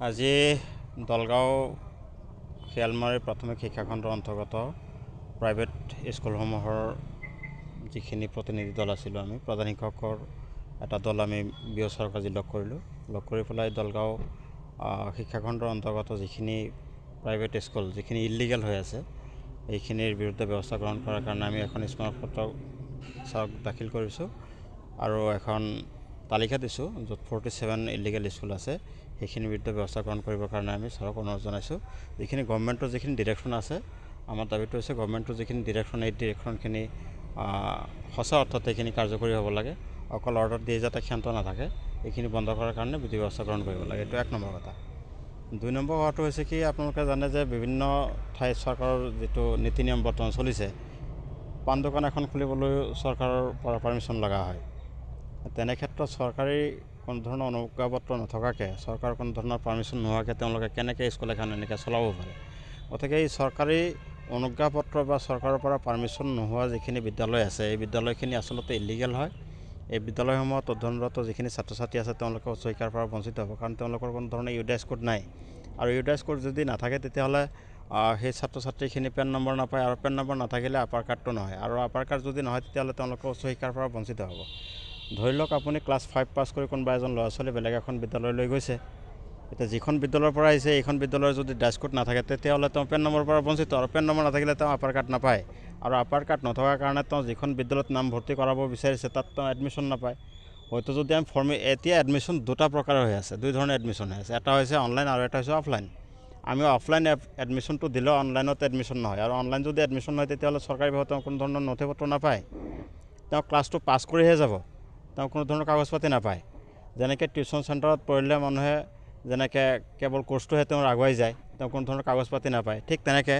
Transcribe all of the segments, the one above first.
আজি দলগাঁও শিয়ালমাৰী প্ৰাথমিক শিক্ষাখণ্ডৰ অন্তৰ্গত প্ৰাইভেট স্কুলসমূহৰ যিখিনি প্ৰতিনিধি দল আছিলোঁ আমি প্ৰধান শিক্ষকৰ এটা দল আমি বিঅ' ছাৰক আজি লগ কৰিলোঁ। লগ কৰি পেলাই দলগাঁও শিক্ষাখণ্ডৰ অন্তৰ্গত যিখিনি প্ৰাইভেট স্কুল যিখিনি ইলিগেল হৈ আছে এইখিনিৰ বিৰুদ্ধে ব্যৱস্থা গ্ৰহণ কৰাৰ কাৰণে আমি এখন স্মাৰকপত্ৰ ছাৰক দাখিল কৰিছোঁ আৰু এখন তালিকা দিছোঁ য'ত 47 ইলিগেল স্কুল আছে সেইখিনিৰ বিৰুদ্ধে ব্যৱস্থা গ্ৰহণ কৰিবৰ কাৰণে আমি ছাৰক অনুৰোধ জনাইছোঁ। যিখিনি গভৰ্ণমেণ্টৰ যিখিনি ডিৰেকশ্যন আছে আমাৰ দাবীটো হৈছে গভৰ্ণমেণ্টৰ যিখিনি ডিৰেকশ্যন এই ডিৰেকশ্যনখিনি সঁচা অৰ্থত এইখিনি কাৰ্যকৰী হ'ব লাগে। অকল অৰ্ডাৰ দিয়ে যাতে ক্ষান্ত নাথাকে এইখিনি বন্ধ কৰাৰ কাৰণে বিধি ব্যৱস্থা গ্ৰহণ কৰিব লাগে। এইটো 1 নম্বৰ কথা। 2 নম্বৰ কথাটো হৈছে কি আপোনালোকে জানে যে বিভিন্ন ঠাইত চৰকাৰৰ যিটো নীতি নিয়ম বৰ্তমান চলিছে পাণ দোকান এখন খুলিবলৈ চৰকাৰৰ পৰা পাৰ্মিশ্যন লগা হয়। তেনে ক্ষেত্ৰত চৰকাৰী কোনো ধৰণৰ অনুজ্ঞাপত্ৰ নথকাকৈ চৰকাৰৰ কোনো ধৰণৰ পাৰ্মিশ্যন নোহোৱাকৈ তেওঁলোকে কেনেকৈ স্কুল এখন এনেকৈ চলাব পাৰে। গতিকে এই চৰকাৰী অনুজ্ঞাপত্ৰ বা চৰকাৰৰ পৰা পাৰ্মিশ্যন নোহোৱা যিখিনি বিদ্যালয় আছে এই বিদ্যালয়খিনি আচলতে ইলিগেল হয়। এই বিদ্যালয়সমূহত অধ্যয়নৰত যিখিনি ছাত্ৰ ছাত্ৰী আছে তেওঁলোকে উচ্চ শিক্ষাৰ পৰা বঞ্চিত হ'ব, কাৰণ তেওঁলোকৰ কোনো ধৰণৰ ইউডাইচ কোড নাই। আৰু ইউডাইচ কোড যদি নাথাকে তেতিয়াহ'লে সেই ছাত্ৰ ছাত্ৰীখিনি পেন নম্বৰ নাপায়, আৰু পেন নম্বৰ নাথাকিলে আপাৰ কাৰ্ডটো নহয়, আৰু আপাৰ কাৰ্ড যদি নহয় তেতিয়াহ'লে তেওঁলোকে উচ্চ শিক্ষাৰ পৰা বঞ্চিত হ'ব। ধৰি লওক আপুনি ক্লাছ 5 পাছ কৰি কোনোবা এজন ল'ৰা ছোৱালী বেলেগ এখন বিদ্যালয়লৈ গৈছে, এতিয়া যিখন বিদ্যালয়ৰ পৰা আহিছে এইখন বিদ্যালয়ৰ যদি ডাইচ কোড নাথাকে তেতিয়াহ'লে তেওঁ পেন নম্বৰৰ পৰা বঞ্চিত, আৰু পেন নম্বৰ নাথাকিলে তেওঁ আপাৰ কাৰ্ড নাপায়, আৰু আপাৰ কাৰ্ড নথকাৰ কাৰণে তেওঁ যিখন বিদ্যালয়ত নাম ভৰ্তি কৰাব বিচাৰিছে তাত তেওঁ এডমিশ্যন নাপায়। হয়তো যদি আমি এতিয়া এডমিশ্যন 2টা প্ৰকাৰৰ হৈ আছে, 2 ধৰণৰ এডমিশ্যন হৈ আছে, এটা হৈছে অনলাইন আৰু এটা হৈছে অফলাইন। আমি অফলাইন এডমিশ্যনটো দিলেও অনলাইনত এডমিশ্যন নহয়, আৰু অনলাইন যদি এডমিশ্যন হয় তেতিয়াহ'লে চৰকাৰীভাৱে তেওঁ কোনো ধৰণৰ নথি পত্ৰ নাপায়, তেওঁ ক্লাছটো পাছ কৰিহে যাব, তেওঁ কোনো ধৰণৰ কাগজ পাতি নাপায়। যেনেকৈ টিউশ্যন চেণ্টাৰত পঢ়িলে মানুহে যেনেকৈ কেৱল কোৰ্চটোহে তেওঁৰ আগুৱাই যায়, তেওঁ কোনো ধৰণৰ কাগজ পাতি নাপায়, ঠিক তেনেকৈ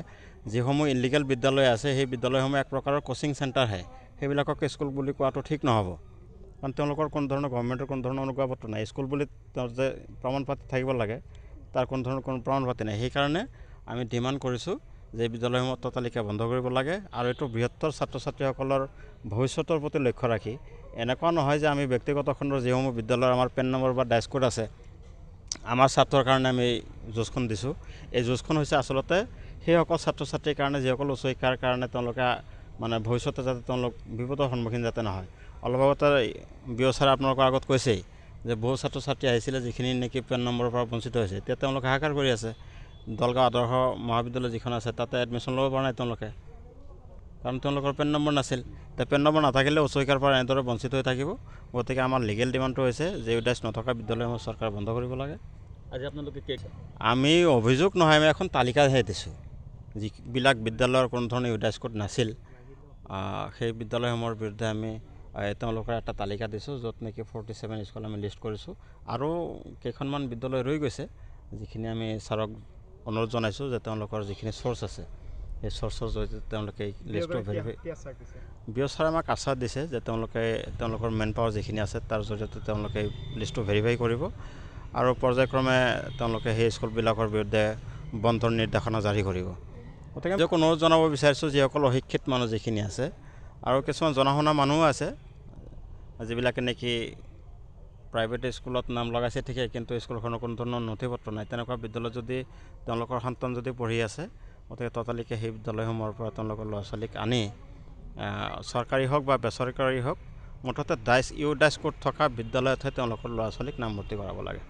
যিসমূহ ইলিগেল বিদ্যালয় আছে সেই বিদ্যালয়সমূহ এক প্ৰকাৰৰ কোচিং চেণ্টাৰহে, সেইবিলাকক স্কুল বুলি কোৱাটো ঠিক নহ'ব, কাৰণ তেওঁলোকৰ কোনো ধৰণৰ গভৰ্ণমেণ্টৰ কোনো ধৰণৰ অনুজ্ঞাপত্ৰ নাই। স্কুল বুলি তেওঁৰ যে প্ৰমাণ পাতি থাকিব লাগে তাৰ কোনো ধৰণৰ কোনো প্ৰমাণ পাতি নাই। সেইকাৰণে আমি ডিমাণ্ড কৰিছোঁ যে বিদ্যালয়সমূহ ততালিকে বন্ধ কৰিব লাগে, আৰু এইটো বৃহত্তৰ ছাত্ৰ ছাত্ৰীসকলৰ ভৱিষ্যতৰ প্ৰতি লক্ষ্য ৰাখি এনেকুৱা নহয় যে আমি ব্যক্তিগত খণ্ডৰ যিসমূহ বিদ্যালয়ৰ আমাৰ পেন নম্বৰ বা ডাইচ কোড আছে আমাৰ ছাত্ৰৰ কাৰণে আমি যুঁজখন দিছোঁ। এই যুঁজখন হৈছে আচলতে সেইসকল ছাত্ৰ ছাত্ৰীৰ কাৰণে যিসকল উচ্চ শিক্ষাৰ কাৰণে তেওঁলোকে মানে ভৱিষ্যতে যাতে তেওঁলোক বিপদৰ সন্মুখীন যাতে নহয়। অলপ আগতে বিঅ' ছাৰে আপোনালোকৰ আগত কৈছেই যে বহু ছাত্ৰ ছাত্ৰী আহিছিলে যিখিনি নেকি পেন নম্বৰৰ পৰা বঞ্চিত হৈছে, এতিয়া তেওঁলোকে হাহাকাৰ কৰি আছে। দলগাঁও আদৰ্শ মহাবিদ্যালয় যিখন আছে তাতে এডমিশ্যন ল'ব পৰা নাই তেওঁলোকে, কাৰণ তেওঁলোকৰ পেন নম্বৰ নাছিল। এতিয়া পেন নম্বৰ নাথাকিলে উচ্চ শিক্ষাৰ পৰা এনেদৰে বঞ্চিত হৈ থাকিব। গতিকে আমাৰ লিগেল ডিমাণ্ডটো হৈছে যে ইউডাইচ নথকা বিদ্যালয়সমূহ চৰকাৰে বন্ধ কৰিব লাগে। আজি আপোনালোকে কি আমি অভিযোগ নহয়, আমি এখন তালিকাহে দিছোঁ যিবিলাক বিদ্যালয়ৰ কোনো ধৰণৰ ইউডাইচ কোড নাছিল, সেই বিদ্যালয়সমূহৰ বিৰুদ্ধে আমি তেওঁলোকৰ এটা তালিকা দিছোঁ য'ত নেকি 47 স্কুল আমি লিষ্ট কৰিছোঁ, আৰু কেইখনমান বিদ্যালয় ৰৈ গৈছে যিখিনি আমি ছাৰক অনুৰোধ জনাইছোঁ যে তেওঁলোকৰ যিখিনি চ'ৰ্চ আছে সেই চ'ৰ্চৰ জৰিয়তে তেওঁলোকে লিষ্টটো ভেৰিফাই। বিঅ' ছাৰে আমাক আশ্বাস দিছে যে তেওঁলোকৰ মেন পাৱাৰ যিখিনি আছে তাৰ জৰিয়তে তেওঁলোকে লিষ্টটো ভেৰিফাই কৰিব, আৰু পৰ্যায়ক্ৰমে তেওঁলোকে সেই স্কুলবিলাকৰ বিৰুদ্ধে বন্ধৰ নিৰ্দেশনা জাৰি কৰিব। গতিকে আমি অনুৰোধ জনাব বিচাৰিছোঁ যিসকল অশিক্ষিত মানুহ যিখিনি আছে, আৰু কিছুমান জনা শুনা মানুহো আছে যিবিলাকে নেকি প্ৰাইভেট স্কুলত নাম লগাইছে ঠিকেই, কিন্তু স্কুলখনৰ কোনো ধৰণৰ নথি পত্ৰ নাই। তেনেকুৱা বিদ্যালয়ত যদি তেওঁলোকৰ সন্তান যদি পঢ়ি আছে, গতিকে ততালিকে সেই বিদ্যালয়সমূহৰ পৰা তেওঁলোকৰ ল'ৰা ছোৱালীক আনি চৰকাৰী হওক বা বেচৰকাৰী হওক মুঠতে ইউডাইচ কোড থকা বিদ্যালয়তহে তেওঁলোকৰ ল'ৰা ছোৱালীক নামভৰ্তি কৰাব লাগে।